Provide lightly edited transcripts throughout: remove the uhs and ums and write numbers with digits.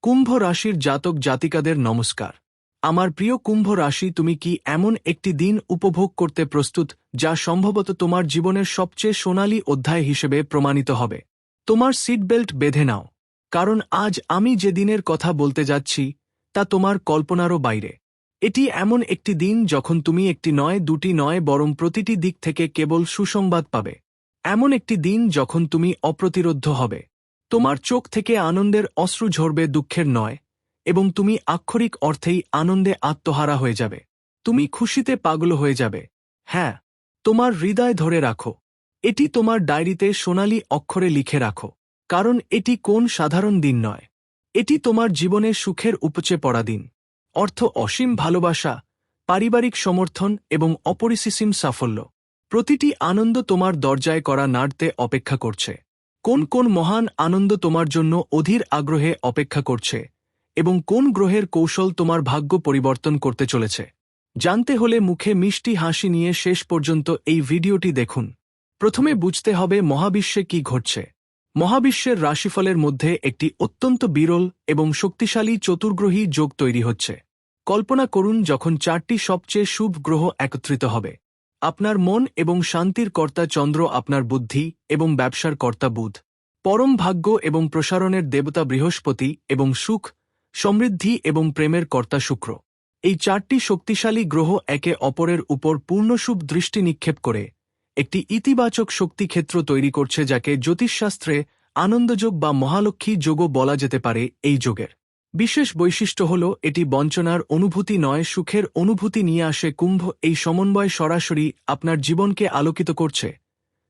কুম্ভ রাশির জাতক জাতিকাদের নমস্কার। আমার প্রিয় কুম্ভ রাশি, তুমি কি এমন একটি দিন উপভোগ করতে প্রস্তুত যা সম্ভবত তোমার জীবনের সবচেয়ে সোনালী অধ্যায় হিসেবে প্রমাণিত হবে? তোমার সিট বেল্ট বেঁধে নাও, কারণ আজ আমি যে দিনের কথা বলতে যাচ্ছি তা তোমার কল্পনারও বাইরে। এটি এমন একটি দিন যখন তুমি একটি নয়, দুটি নয়, বরং প্রতিটি দিক থেকে কেবল সুসংবাদ পাবে। এমন একটি দিন যখন তুমি অপ্রতিরোধ্য হবে। তোমার চোখ থেকে আনন্দের অশ্রু ঝরবে, দুঃখের নয়, এবং তুমি আক্ষরিক অর্থেই আনন্দে আত্মহারা হয়ে যাবে। তুমি খুশিতে পাগল হয়ে যাবে। হ্যাঁ, তোমার হৃদয় ধরে রাখো। এটি তোমার ডায়েরিতে সোনালী অক্ষরে লিখে রাখো, কারণ এটি কোন সাধারণ দিন নয়। এটি তোমার জীবনে সুখের উপচে পড়া দিন। অর্থ, অসীম ভালোবাসা, পারিবারিক সমর্থন এবং অপরিসীম সাফল্য। প্রতিটি আনন্দ তোমার দরজায় করা নাড়তে অপেক্ষা করছে। কোন কোন মহান আনন্দ তোমার জন্য অধীর আগ্রহে অপেক্ষা করছে, এবং কোন গ্রহের কৌশল তোমার ভাগ্য পরিবর্তন করতে চলেছে? জানতে হলে মুখে মিষ্টি হাসি নিয়ে শেষ পর্যন্ত এই ভিডিওটি দেখুন। প্রথমে বুঝতে হবে মহাবিশ্বে কি ঘটছে। মহাবিশ্বের রাশিফলের মধ্যে একটি অত্যন্ত বিরল এবং শক্তিশালী চতুর্গ্রহী যোগ তৈরি হচ্ছে। কল্পনা করুন যখন চারটি সবচেয়ে শুভ গ্রহ একত্রিত হবে। আপনার মন এবং শান্তির কর্তা চন্দ্র, আপনার বুদ্ধি এবং ব্যবসার কর্তা বুধ, পরম ভাগ্য এবং প্রসারণের দেবতা বৃহস্পতি, এবং সুখ, সমৃদ্ধি এবং প্রেমের কর্তা শুক্র। এই চারটি শক্তিশালী গ্রহ একে অপরের উপর পূর্ণ শুভ দৃষ্টি নিক্ষেপ করে একটি ইতিবাচক শক্তিক্ষেত্র তৈরি করছে, যাকে জ্যোতিষশাস্ত্রে আনন্দযোগ বা মহালক্ষ্মী যোগও বলা যেতে পারে। এই যোগের বিশেষ বৈশিষ্ট্য হল এটি বঞ্চনার অনুভূতি নয়, সুখের অনুভূতি নিয়ে আসে। কুম্ভ এই সমন্বয় সরাসরি আপনার জীবনকে আলোকিত করছে।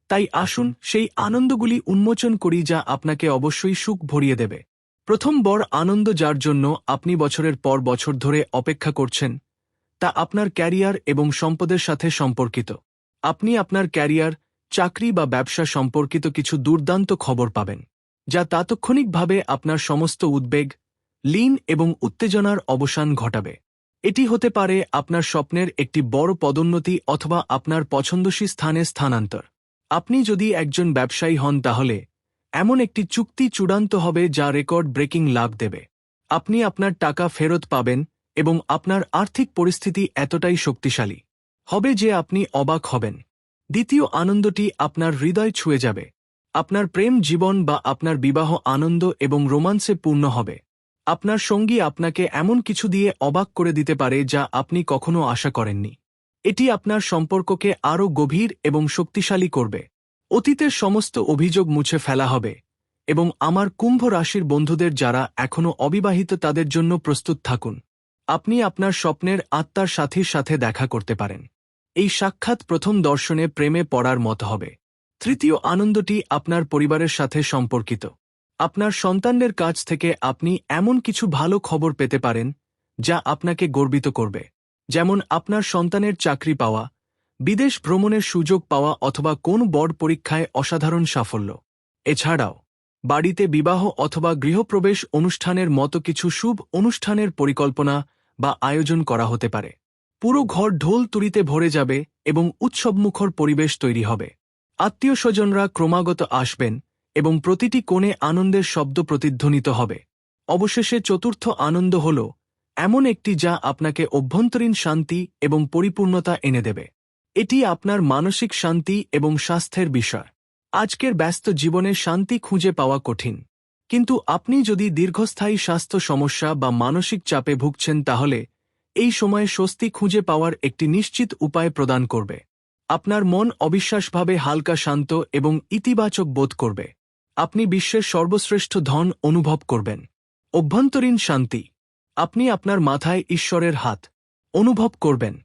তাই আসুন সেই আনন্দগুলি উন্মোচন করি যা আপনাকে অবশ্যই সুখ ভরিয়ে দেবে। প্রথম বড় আনন্দ, যার জন্য আপনি বছরের পর বছর ধরে অপেক্ষা করছেন, তা আপনার ক্যারিয়ার এবং সম্পদের সাথে সম্পর্কিত। আপনি আপনার ক্যারিয়ার, চাকরি বা ব্যবসা সম্পর্কিত কিছু দুর্দান্ত খবর পাবেন, যা তাৎক্ষণিকভাবে আপনার সমস্ত উদ্বেগ, লীন এবং উত্তেজনার অবসান ঘটাবে। এটি হতে পারে আপনার স্বপ্নের একটি বড় পদোন্নতি অথবা আপনার পছন্দসী স্থানে স্থানান্তর। আপনি যদি একজন ব্যবসায়ী হন, তাহলে এমন একটি চুক্তি চূড়ান্ত হবে যা রেকর্ড ব্রেকিং লাভ দেবে। আপনি আপনার টাকা ফেরত পাবেন এবং আপনার আর্থিক পরিস্থিতি এতটাই শক্তিশালী হবে যে আপনি অবাক হবেন। দ্বিতীয় আনন্দটি আপনার হৃদয় ছুঁয়ে যাবে। আপনার প্রেম জীবন বা আপনার বিবাহ আনন্দ এবং রোমান্সে পূর্ণ হবে। আপনার সঙ্গী আপনাকে এমন কিছু দিয়ে অবাক করে দিতে পারে যা আপনি কখনো আশা করেননি। এটি আপনার সম্পর্ককে আরও গভীর এবং শক্তিশালী করবে। অতীতের সমস্ত অভিযোগ মুছে ফেলা হবে, এবং আমার কুম্ভ রাশির বন্ধুদের যারা এখনও অবিবাহিত, তাদের জন্য প্রস্তুত থাকুন। আপনি আপনার স্বপ্নের আত্মার সাথীর সাথে দেখা করতে পারেন। এই সাক্ষাৎ প্রথম দর্শনে প্রেমে পড়ার মতো হবে। তৃতীয় আনন্দটি আপনার পরিবারের সাথে সম্পর্কিত। আপনার সন্তানদের কাছ থেকে আপনি এমন কিছু ভালো খবর পেতে পারেন যা আপনাকে গর্বিত করবে, যেমন আপনার সন্তানের চাকরি পাওয়া, বিদেশ ভ্রমণের সুযোগ পাওয়া অথবা কোন বড় পরীক্ষায় অসাধারণ সাফল্য। এছাড়াও বাড়িতে বিবাহ অথবা গৃহপ্রবেশ অনুষ্ঠানের মতো কিছু শুভ অনুষ্ঠানের পরিকল্পনা বা আয়োজন করা হতে পারে। পুরো ঘর ঢোল তুরিতে ভরে যাবে এবং উৎসবমুখর পরিবেশ তৈরি হবে। আত্মীয় স্বজনরা ক্রমাগত আসবেন এবং প্রতিটি কোণে আনন্দের শব্দ প্রতিধ্বনিত হবে। অবশেষে চতুর্থ আনন্দ হল এমন একটি যা আপনাকে অভ্যন্তরীণ শান্তি এবং পরিপূর্ণতা এনে দেবে। এটি আপনার মানসিক শান্তি এবং স্বাস্থ্যের বিষয়। আজকের ব্যস্ত জীবনে শান্তি খুঁজে পাওয়া কঠিন, কিন্তু আপনি যদি দীর্ঘস্থায়ী স্বাস্থ্য সমস্যা বা মানসিক চাপে ভুগছেন, তাহলে এই সময়ে স্বস্তি খুঁজে পাওয়ার একটি নিশ্চিত উপায় প্রদান করবে। আপনার মন অবিশ্বাসভাবে হালকা, শান্ত এবং ইতিবাচক বোধ করবে। আপনি বিশ্বের সর্বশ্রেষ্ঠ ধন অনুভব করবেন। অভ্যন্তরীণ শান্তি, আপনি আপনার মাথায় ঈশ্বরের হাত অনুভব করবেন।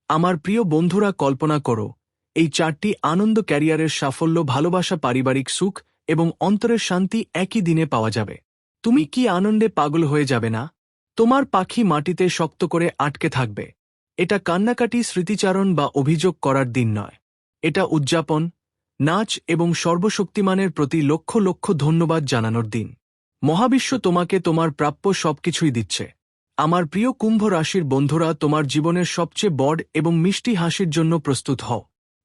আমার প্রিয় বন্ধুরা, কল্পনা করো এই চারটি আনন্দ, ক্যারিয়ারের সাফল্য, ভালোবাসা, পারিবারিক সুখ এবং অন্তরের শান্তি একই দিনে পাওয়া যাবে। তুমি কি আনন্দে পাগল হয়ে যাবে না? তোমার পাখি মাটিতে শক্ত করে আটকে থাকবে। এটা কান্নাকাটি, স্মৃতিচারণ বা অভিযোগ করার দিন নয়। এটা উদযাপন, নাচ এবং সর্বশক্তিমানের প্রতি লক্ষ লক্ষ ধন্যবাদ জানানোর দিন। মহাবিশ্ব তোমাকে তোমার প্রাপ্য সবকিছুই দিচ্ছে। আমার প্রিয় কুম্ভ রাশির বন্ধুরা, তোমার জীবনের সবচেয়ে বড় এবং মিষ্টি হাসির জন্য প্রস্তুত হও।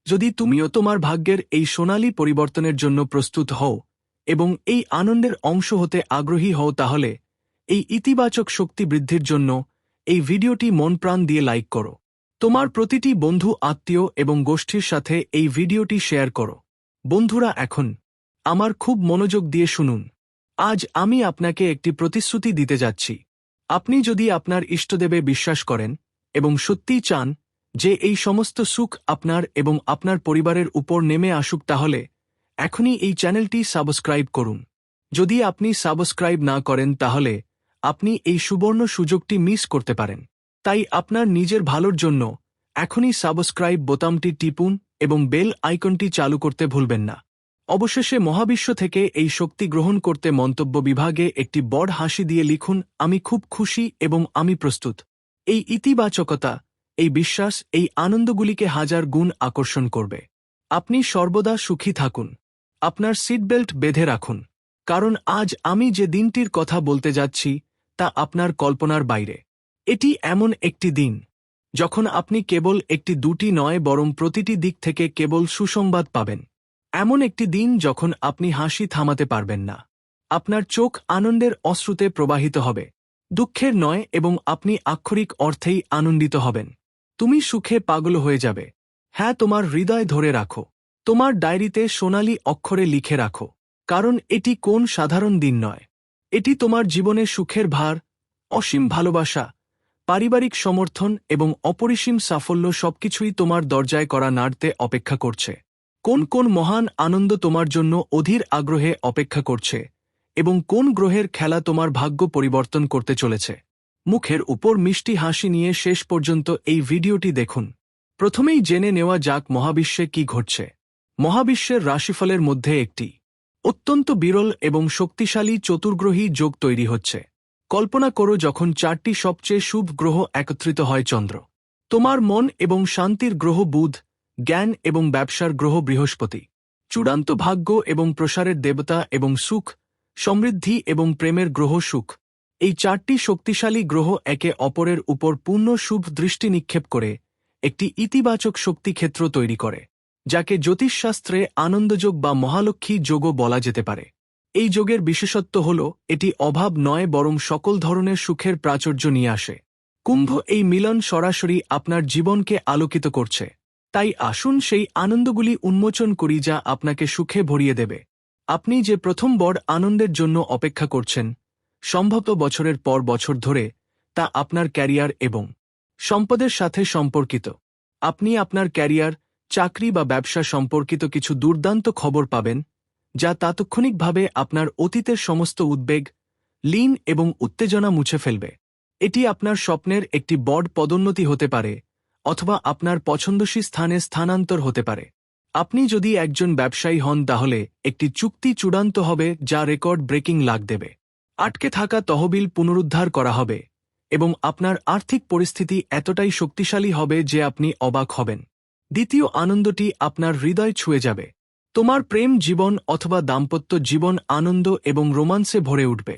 যদি তুমিও তোমার ভাগ্যের এই সোনালী পরিবর্তনের জন্য প্রস্তুত হও এবং এই আনন্দের অংশ হতে আগ্রহী হও, তাহলে এই ইতিবাচক শক্তি বৃদ্ধির জন্য এই ভিডিওটি মন প্রাণ দিয়ে লাইক করো। তোমার প্রতিটি বন্ধু, আত্মীয় এবং গোষ্ঠীর সাথে এই ভিডিওটি শেয়ার করো। বন্ধুরা, এখন আমার খুব মনোযোগ দিয়ে শুনুন। আজ আমি আপনাকে একটি প্রতিশ্রুতি দিতে যাচ্ছি। আপনি যদি আপনার ইষ্টদেবে বিশ্বাস করেন এবং সত্যিই চান যে এই সমস্ত সুখ আপনার এবং আপনার পরিবারের উপর নেমে আসুক, তাহলে এখনই এই চ্যানেলটি সাবস্ক্রাইব করুন। যদি আপনি সাবস্ক্রাইব না করেন তাহলে আপনি এই সুবর্ণ সুযোগটি মিস করতে পারেন। তাই আপনার নিজের ভালোর জন্য এখনই সাবস্ক্রাইব বোতামটি টিপুন এবং বেল আইকনটি চালু করতে ভুলবেন না। অবশেষে মহাবিশ্ব থেকে এই শক্তি গ্রহণ করতে মন্তব্য বিভাগে একটি বড় হাসি দিয়ে লিখুন, আমি খুব খুশি এবং আমি প্রস্তুত। এই ইতিবাচকতা, এই বিশ্বাস, এই আনন্দগুলিকে হাজার গুণ আকর্ষণ করবে। আপনি সর্বদা সুখী থাকুন। আপনার সিট বেল্ট বেঁধে রাখুন, কারণ আজ আমি যে দিনটির কথা বলতে যাচ্ছি তা আপনার কল্পনার বাইরে। এটি এমন একটি দিন যখন আপনি কেবল একটি দুটি নয় বরং প্রতিটি দিক থেকে কেবল সুসংবাদ পাবেন। এমন একটি দিন যখন আপনি হাসি থামাতে পারবেন না। আপনার চোখ আনন্দের অশ্রুতে প্রবাহিত হবে, দুঃখের নয়, এবং আপনি আক্ষরিক অর্থেই আনন্দিত হবেন। তুমি সুখে পাগল হয়ে যাবে। হ্যাঁ, তোমার হৃদয় ধরে রাখো, তোমার ডায়েরিতে সোনালি অক্ষরে লিখে রাখো, কারণ এটি কোন সাধারণ দিন নয়। এটি তোমার জীবনে সুখের ভার, অসীম ভালোবাসা, পারিবারিক সমর্থন এবং অপরিসীম সাফল্য সবকিছুই তোমার দরজায় করা নাড়তে অপেক্ষা করছে। কোন কোন মহান আনন্দ তোমার জন্য অধীর আগ্রহে অপেক্ষা করছে এবং কোন গ্রহের খেলা তোমার ভাগ্য পরিবর্তন করতে চলেছে। মুখের উপর মিষ্টি হাসি নিয়ে শেষ পর্যন্ত এই ভিডিওটি দেখুন। প্রথমেই জেনে নেওয়া যাক মহাবিশ্বে কি ঘটছে। মহাবিশ্বের রাশিফলের মধ্যে একটি অত্যন্ত বিরল এবং শক্তিশালী চতুর্গ্রহী যোগ তৈরি হচ্ছে। কল্পনা করো যখন চারটি সবচেয়ে শুভ গ্রহ একত্রিত হয়: চন্দ্র, তোমার মন এবং শান্তির গ্রহ বুধ, জ্ঞান এবং ব্যবসার গ্রহ বৃহস্পতি, চূড়ান্ত ভাগ্য এবং প্রসারের দেবতা এবং সুখ, সমৃদ্ধি এবং প্রেমের গ্রহ সুখ। এই চারটি শক্তিশালী গ্রহ একে অপরের উপর পূর্ণ শুভ দৃষ্টি নিক্ষেপ করে একটি ইতিবাচক শক্তিক্ষেত্র তৈরি করে, যাকে জ্যোতিষশাস্ত্রে আনন্দযোগ বা মহালক্ষ্মী যোগও বলা যেতে পারে। এই যোগের বিশেষত্ব হল এটি অভাব নয় বরং সকল ধরনের সুখের প্রাচুর্য নিয়ে আসে। কুম্ভ, এই মিলন সরাসরি আপনার জীবনকে আলোকিত করছে। তাই আসুন সেই আনন্দগুলি উন্মোচন করি যা আপনাকে সুখে ভরিয়ে দেবে। আপনি যে প্রথম বড় আনন্দের জন্য অপেক্ষা করছেন, সম্ভবত বছরের পর বছর ধরে, তা আপনার ক্যারিয়ার এবং সম্পদের সাথে সম্পর্কিত। আপনি আপনার ক্যারিয়ার, চাকরি বা ব্যবসা সম্পর্কিত কিছু দুর্দান্ত খবর পাবেন, যা তাৎক্ষণিকভাবে আপনার অতীতের সমস্ত উদ্বেগ, লীন এবং উত্তেজনা মুছে ফেলবে। এটি আপনার স্বপ্নের একটি বড় পদোন্নতি হতে পারে অথবা আপনার পছন্দসী স্থানে স্থানান্তর হতে পারে। আপনি যদি একজন ব্যবসায়ী হন তাহলে একটি চুক্তি চূড়ান্ত হবে যা রেকর্ড ব্রেকিং লাভ দেবে। আটকে থাকা তহবিল পুনরুদ্ধার করা হবে এবং আপনার আর্থিক পরিস্থিতি এতটাই শক্তিশালী হবে যে আপনি অবাক হবেন। দ্বিতীয় আনন্দটি আপনার হৃদয় ছুঁয়ে যাবে। তোমার প্রেম জীবন অথবা দাম্পত্য জীবন আনন্দ এবং রোমান্সে ভরে উঠবে।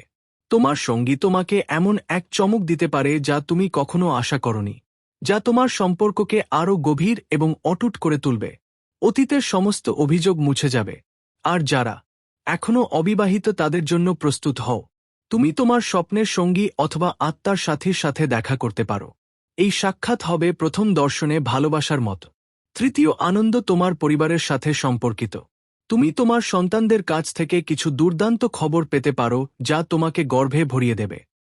তোমার সঙ্গী তোমাকে এমন এক চমক দিতে পারে যা তুমি কখনো আশা করনি, যা তোমার সম্পর্ককে আরও গভীর এবং অটুট করে তুলবে। অতীতের সমস্ত অভিযোগ মুছে যাবে। আর যারা এখনও অবিবাহিত তাদের জন্য প্রস্তুত হও। তুমি তোমার স্বপ্নের সঙ্গী অথবা আত্মার সাথীর সাথে দেখা করতে পারো। এই সাক্ষাৎ হবে প্রথম দর্শনে ভালোবাসার মতো। তৃতীয় আনন্দ তোমার পরিবারের সাথে সম্পর্কিত। তুমি তোমার সন্তানদের কাছ থেকে কিছু দুর্দান্ত খবর পেতে পারো যা তোমাকে গর্বে ভরিয়ে দেবে।